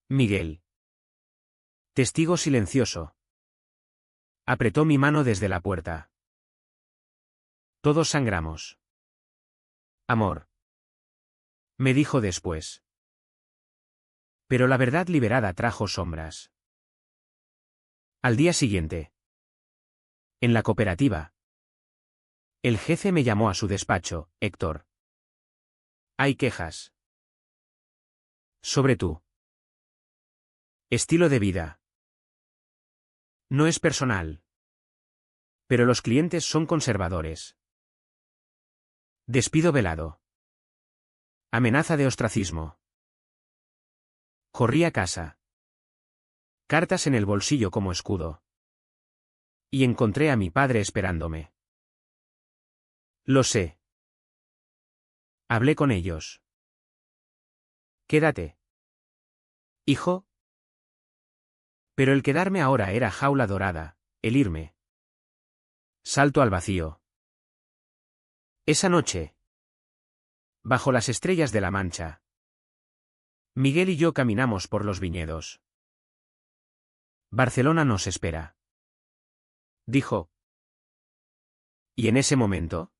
Miguel. Testigo silencioso. Apretó mi mano desde la puerta. Todos sangramos. Amor. Me dijo después. Pero la verdad liberada trajo sombras. Al día siguiente. En la cooperativa. El jefe me llamó a su despacho. Héctor. Hay quejas. Sobre tu estilo de vida. No es personal. Pero los clientes son conservadores. Despido velado. Amenaza de ostracismo. Corrí a casa. Cartas en el bolsillo como escudo. Y encontré a mi padre esperándome. Lo sé. Hablé con ellos. Quédate. Hijo. Pero el quedarme ahora era jaula dorada, el irme. Salto al vacío. Esa noche. Bajo las estrellas de la Mancha. Miguel y yo caminamos por los viñedos. Barcelona nos espera. Dijo. Y en ese momento.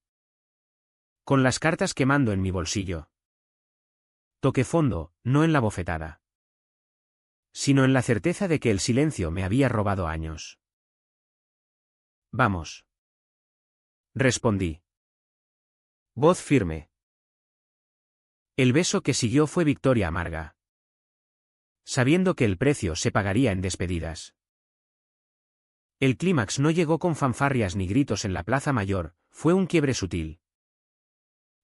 Con las cartas quemando en mi bolsillo. Toqué fondo, no en la bofetada, sino en la certeza de que el silencio me había robado años. Vamos. Respondí. Voz firme. El beso que siguió fue victoria amarga. Sabiendo que el precio se pagaría en despedidas. El clímax no llegó con fanfarrias ni gritos en la plaza mayor, fue un quiebre sutil.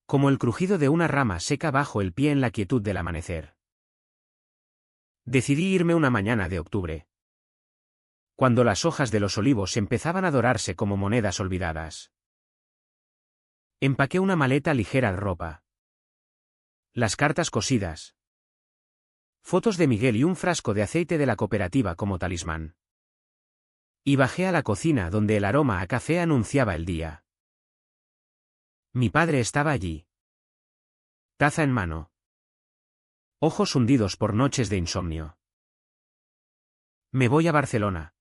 Como el crujido de una rama seca bajo el pie en la quietud del amanecer. Decidí irme una mañana de octubre. Cuando las hojas de los olivos empezaban a dorarse como monedas olvidadas. Empaqué una maleta ligera de ropa. Las cartas cosidas. Fotos de Miguel y un frasco de aceite de la cooperativa como talismán. Y bajé a la cocina donde el aroma a café anunciaba el día. Mi padre estaba allí. Taza en mano. Ojos hundidos por noches de insomnio. Me voy a Barcelona.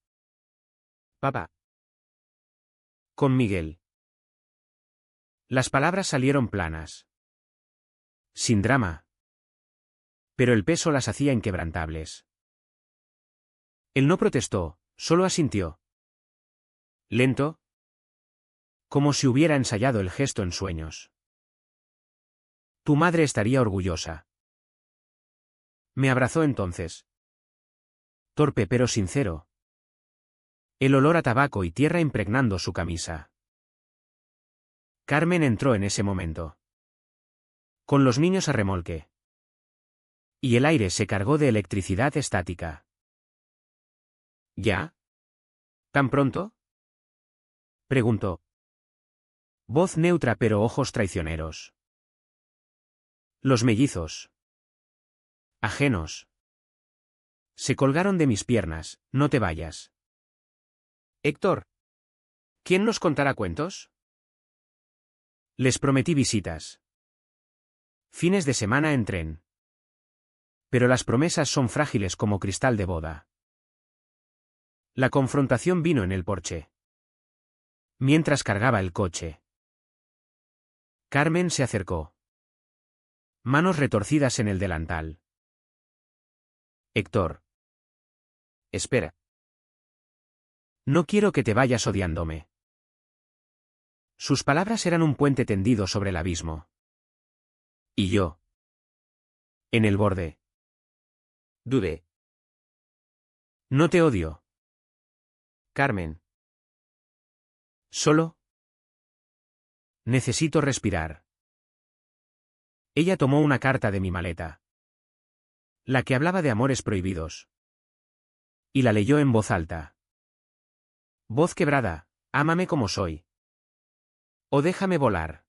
Papá. Con Miguel. Las palabras salieron planas. Sin drama. Pero el peso las hacía inquebrantables. Él no protestó, solo asintió. Lento. Como si hubiera ensayado el gesto en sueños. Tu madre estaría orgullosa. Me abrazó entonces. Torpe pero sincero. El olor a tabaco y tierra impregnando su camisa. Carmen entró en ese momento. Con los niños a remolque. Y el aire se cargó de electricidad estática. ¿Ya? ¿Tan pronto? Preguntó. Voz neutra pero ojos traicioneros. Los mellizos. Ajenos. Se colgaron de mis piernas, no te vayas. Héctor. ¿Quién nos contará cuentos? Les prometí visitas. Fines de semana en tren. Pero las promesas son frágiles como cristal de boda. La confrontación vino en el porche. Mientras cargaba el coche. Carmen se acercó. Manos retorcidas en el delantal. Héctor. Espera. No quiero que te vayas odiándome. Sus palabras eran un puente tendido sobre el abismo. ¿Y yo? En el borde. Dudé. No te odio. Carmen. Solo. Necesito respirar. Ella tomó una carta de mi maleta. La que hablaba de amores prohibidos. Y la leyó en voz alta. Voz quebrada, ámame como soy. O déjame volar.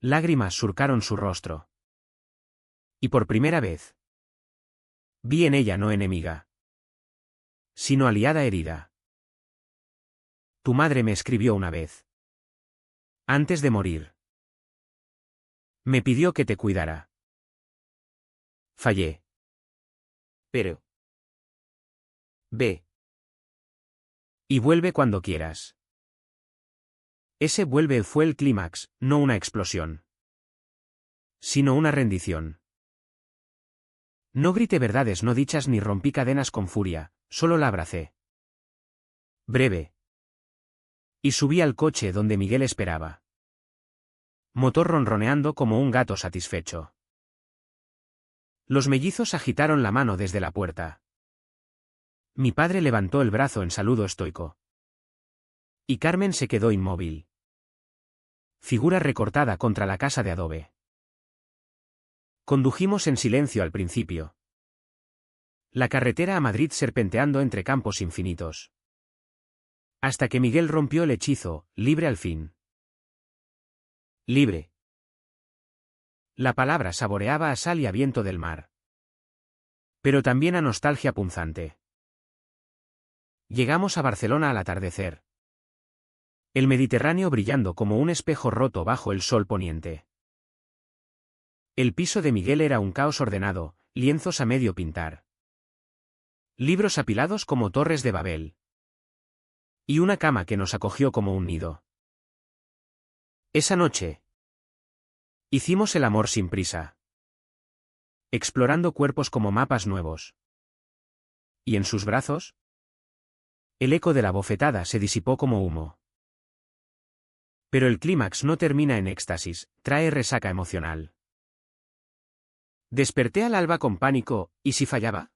Lágrimas surcaron su rostro. Y por primera vez, vi en ella no enemiga, sino aliada herida. Tu madre me escribió una vez. Antes de morir. Me pidió que te cuidara. Fallé. Pero. Ve. Y vuelve cuando quieras. Ese vuelve fue el clímax, no una explosión. Sino una rendición. No grité verdades no dichas ni rompí cadenas con furia, solo la abracé. Breve. Y subí al coche donde Miguel esperaba. Motor ronroneando como un gato satisfecho. Los mellizos agitaron la mano desde la puerta. Mi padre levantó el brazo en saludo estoico. Y Carmen se quedó inmóvil. Figura recortada contra la casa de adobe. Condujimos en silencio al principio. La carretera a Madrid serpenteando entre campos infinitos. Hasta que Miguel rompió el hechizo, libre al fin. Libre. La palabra saboreaba a sal y a viento del mar. Pero también a nostalgia punzante. Llegamos a Barcelona al atardecer. El Mediterráneo brillando como un espejo roto bajo el sol poniente. El piso de Miguel era un caos ordenado, lienzos a medio pintar. Libros apilados como torres de Babel. Y una cama que nos acogió como un nido. Esa noche. Hicimos el amor sin prisa. Explorando cuerpos como mapas nuevos. Y en sus brazos. El eco de la bofetada se disipó como humo. Pero el clímax no termina en éxtasis, trae resaca emocional. Desperté al alba con pánico, ¿y si fallaba?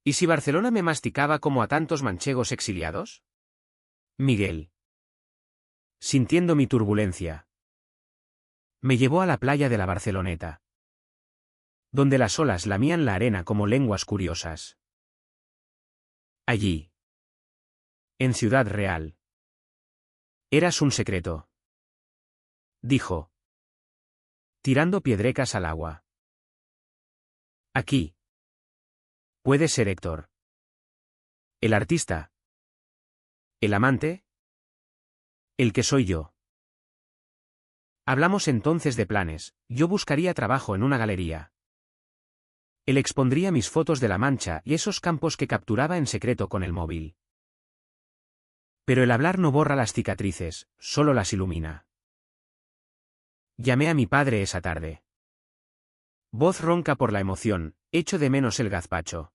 ¿Y si Barcelona me masticaba como a tantos manchegos exiliados? Miguel. Sintiendo mi turbulencia. Me llevó a la playa de la Barceloneta. Donde las olas lamían la arena como lenguas curiosas. Allí. En Ciudad Real. Eras un secreto. Dijo. Tirando piedrecas al agua. Aquí. Puede ser Héctor. El artista. El amante. El que soy yo. Hablamos entonces de planes, yo buscaría trabajo en una galería. Él expondría mis fotos de La Mancha y esos campos que capturaba en secreto con el móvil. Pero el hablar no borra las cicatrices, solo las ilumina. Llamé a mi padre esa tarde. Voz ronca por la emoción, echo de menos el gazpacho.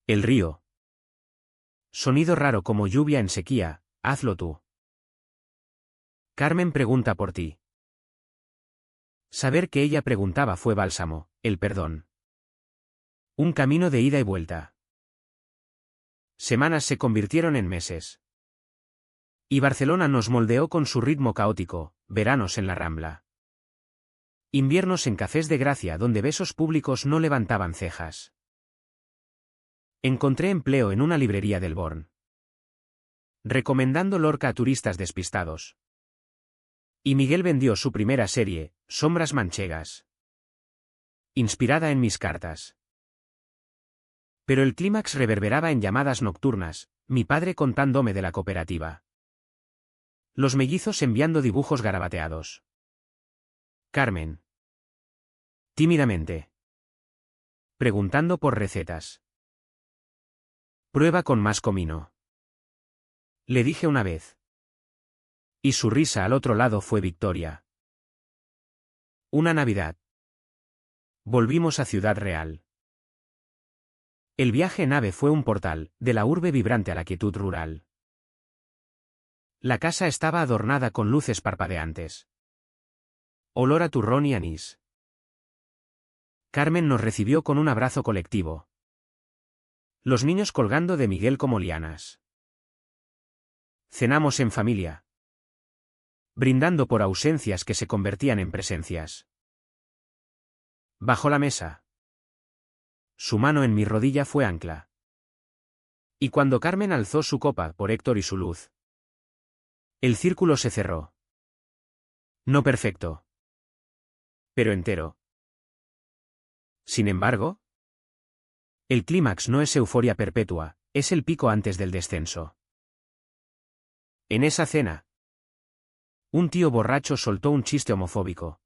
El río. Sonido raro como lluvia en sequía, hazlo tú. Carmen pregunta por ti. Saber que ella preguntaba fue bálsamo, el perdón. Un camino de ida y vuelta. Semanas se convirtieron en meses. Y Barcelona nos moldeó con su ritmo caótico, veranos en la Rambla. Inviernos en cafés de Gracia donde besos públicos no levantaban cejas. Encontré empleo en una librería del Born. Recomendando Lorca a turistas despistados. Y Miguel vendió su primera serie, Sombras manchegas. Inspirada en mis cartas. Pero el clímax reverberaba en llamadas nocturnas, mi padre contándome de la cooperativa. Los mellizos enviando dibujos garabateados. Carmen. Tímidamente. Preguntando por recetas. Prueba con más comino. Le dije una vez. Y su risa al otro lado fue victoria. Una Navidad. Volvimos a Ciudad Real. El viaje en AVE fue un portal, de la urbe vibrante a la quietud rural. La casa estaba adornada con luces parpadeantes. Olor a turrón y anís. Carmen nos recibió con un abrazo colectivo. Los niños colgando de Miguel como lianas. Cenamos en familia, brindando por ausencias que se convertían en presencias. Bajo la mesa. Su mano en mi rodilla fue ancla. Y cuando Carmen alzó su copa por Héctor y su luz, el círculo se cerró. No perfecto, pero entero. Sin embargo, el clímax no es euforia perpetua, es el pico antes del descenso. En esa cena, un tío borracho soltó un chiste homofóbico.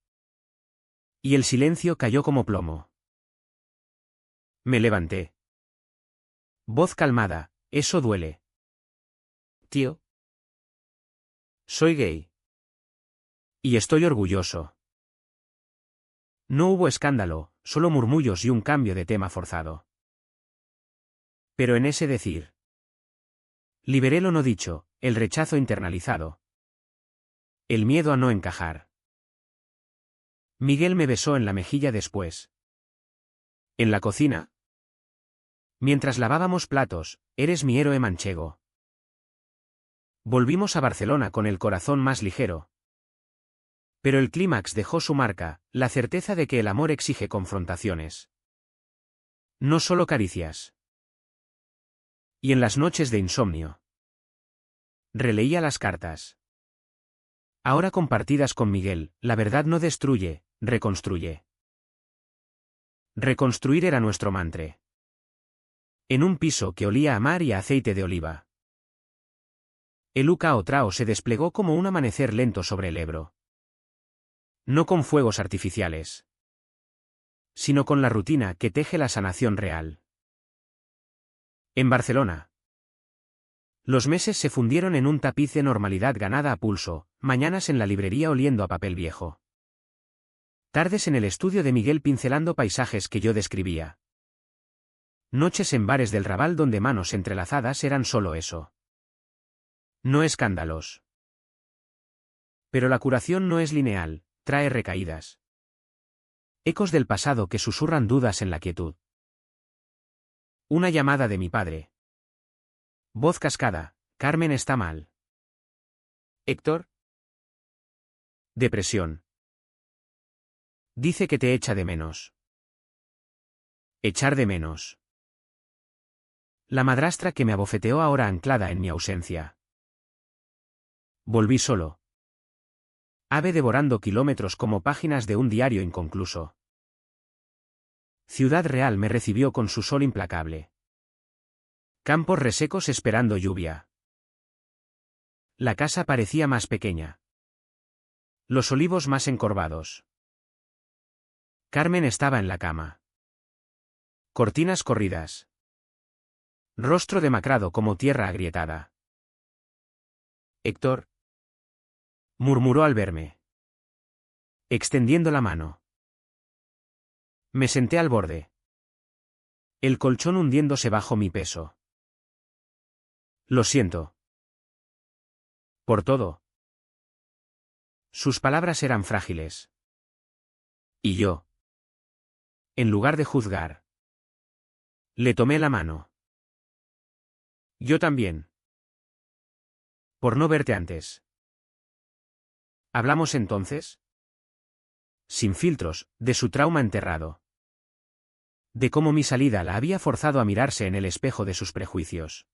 Y el silencio cayó como plomo. Me levanté. Voz calmada, eso duele. Tío. Soy gay. Y estoy orgulloso. No hubo escándalo, solo murmullos y un cambio de tema forzado. Pero en ese decir, liberé lo no dicho, el rechazo internalizado. El miedo a no encajar. Miguel me besó en la mejilla después. En la cocina. Mientras lavábamos platos, eres mi héroe manchego. Volvimos a Barcelona con el corazón más ligero. Pero el clímax dejó su marca, la certeza de que el amor exige confrontaciones. No solo caricias. Y en las noches de insomnio, releía las cartas. Ahora compartidas con Miguel, la verdad no destruye, reconstruye. Reconstruir era nuestro mantra. En un piso que olía a mar y a aceite de oliva. El Uca Otrao se desplegó como un amanecer lento sobre el Ebro. No con fuegos artificiales, sino con la rutina que teje la sanación real. En Barcelona. Los meses se fundieron en un tapiz de normalidad ganada a pulso, mañanas en la librería oliendo a papel viejo. Tardes en el estudio de Miguel pincelando paisajes que yo describía. Noches en bares del Raval donde manos entrelazadas eran solo eso. No escándalos. Pero la curación no es lineal, trae recaídas. Ecos del pasado que susurran dudas en la quietud. Una llamada de mi padre. Voz cascada, Carmen está mal. Héctor. Depresión. Dice que te echa de menos. Echar de menos. La madrastra que me abofeteó ahora anclada en mi ausencia. Volví solo. Ave devorando kilómetros como páginas de un diario inconcluso. Ciudad Real me recibió con su sol implacable. Campos resecos esperando lluvia. La casa parecía más pequeña. Los olivos más encorvados. Carmen estaba en la cama. Cortinas corridas. Rostro demacrado como tierra agrietada. Héctor. Murmuró al verme. Extendiendo la mano. Me senté al borde. El colchón hundiéndose bajo mi peso. Lo siento. Por todo. Sus palabras eran frágiles. Y yo. En lugar de juzgar. Le tomé la mano. Yo también. Por no verte antes. ¿Hablamos entonces? Sin filtros, de su trauma enterrado. De cómo mi salida la había forzado a mirarse en el espejo de sus prejuicios.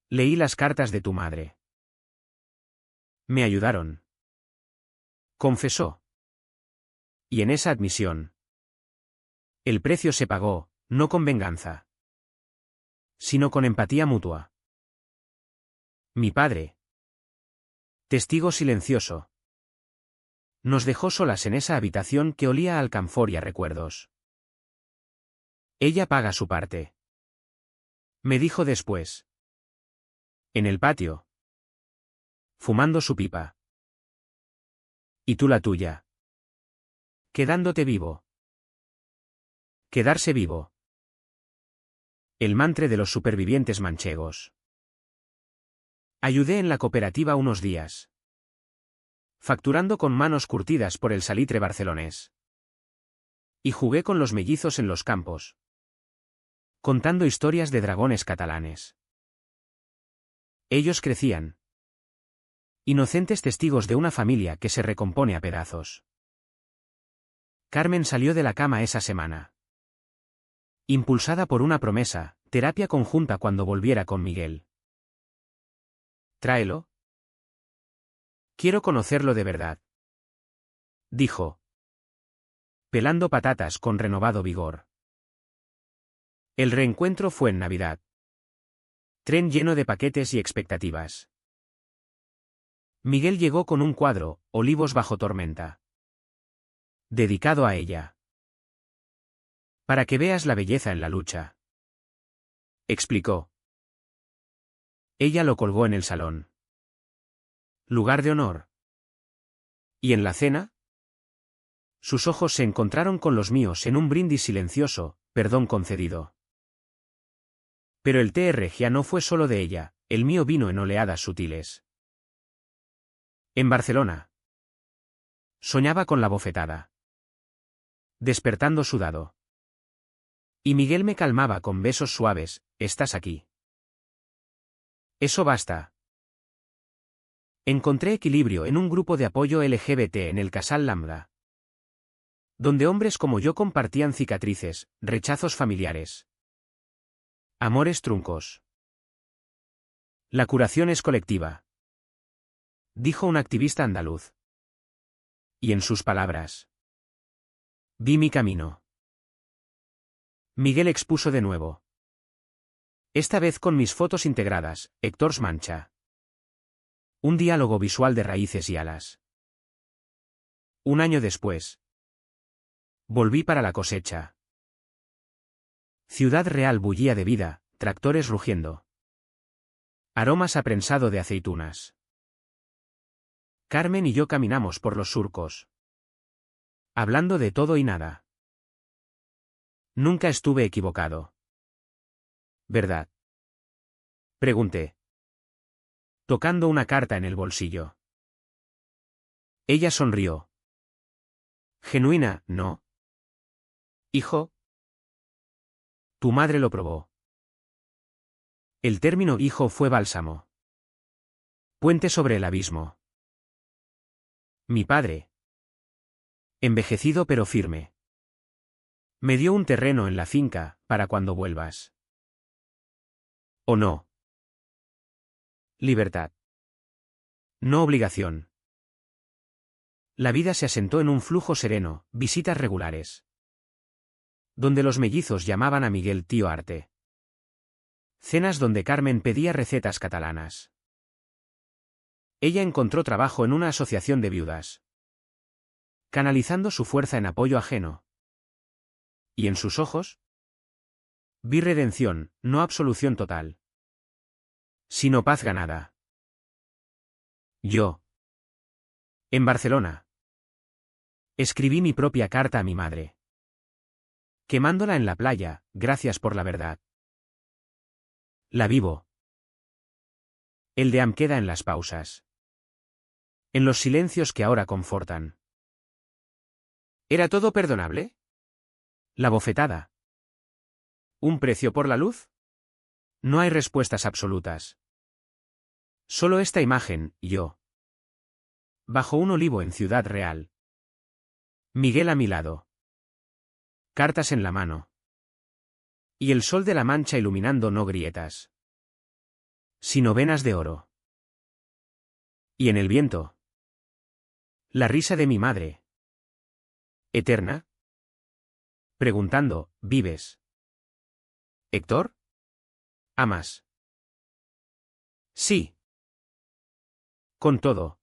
Leí las cartas de tu madre. Me ayudaron. Confesó. Y en esa admisión. El precio se pagó, no con venganza, sino con empatía mutua. Mi padre. Testigo silencioso. Nos dejó solas en esa habitación que olía a alcanfor y a recuerdos. Ella paga su parte. Me dijo después. En el patio. Fumando su pipa. Y tú la tuya. Quedándote vivo. Quedarse vivo. El mantra de los supervivientes manchegos. Ayudé en la cooperativa unos días. Facturando con manos curtidas por el salitre barcelonés. Y jugué con los mellizos en los campos, contando historias de dragones catalanes. Ellos crecían, inocentes testigos de una familia que se recompone a pedazos. Carmen salió de la cama esa semana, impulsada por una promesa, terapia conjunta cuando volviera con Miguel. Tráelo. Quiero conocerlo de verdad, dijo, pelando patatas con renovado vigor. El reencuentro fue en Navidad. Tren lleno de paquetes y expectativas. Miguel llegó con un cuadro, Olivos bajo tormenta, dedicado a ella. Para que veas la belleza en la lucha, explicó. Ella lo colgó en el salón. Lugar de honor. ¿Y en la cena? Sus ojos se encontraron con los míos en un brindis silencioso, perdón concedido. Pero el té regia no fue solo de ella, el mío vino en oleadas sutiles. En Barcelona. Soñaba con la bofetada, despertando sudado. Y Miguel me calmaba con besos suaves, estás aquí. Eso basta. Encontré equilibrio en un grupo de apoyo LGBT en el Casal Lambda, donde hombres como yo compartían cicatrices, rechazos familiares, amores truncos. La curación es colectiva, dijo un activista andaluz. Y en sus palabras, vi mi camino. Miguel expuso de nuevo. Esta vez con mis fotos integradas, Héctor's Mancha. Un diálogo visual de raíces y alas. Un año después, volví para la cosecha. Ciudad Real bullía de vida, tractores rugiendo. Aromas a prensado de aceitunas. Carmen y yo caminamos por los surcos, hablando de todo y nada. Nunca estuve equivocado. ¿Verdad? Pregunté, tocando una carta en el bolsillo. Ella sonrió. Genuina, ¿no? Hijo. Tu madre lo probó. El término hijo fue bálsamo. Puente sobre el abismo. Mi padre. Envejecido pero firme. Me dio un terreno en la finca, para cuando vuelvas. ¿O no? Libertad. No obligación. La vida se asentó en un flujo sereno, visitas regulares. Donde los mellizos llamaban a Miguel tío Arte. Cenas donde Carmen pedía recetas catalanas. Ella encontró trabajo en una asociación de viudas, canalizando su fuerza en apoyo ajeno. ¿Y en sus ojos? Vi redención, no absolución total, sino paz ganada. Yo. En Barcelona. Escribí mi propia carta a mi madre, quemándola en la playa, gracias por la verdad. La vivo. El de Am queda en las pausas, en los silencios que ahora confortan. ¿Era todo perdonable? La bofetada. ¿Un precio por la luz? No hay respuestas absolutas. Solo esta imagen, y yo. Bajo un olivo en Ciudad Real. Miguel a mi lado. Cartas en la mano. Y el sol de la Mancha iluminando no grietas, sino venas de oro. Y en el viento, la risa de mi madre. ¿Eterna? Preguntando, ¿vives? ¿Héctor? ¿Amas? Sí. Con todo,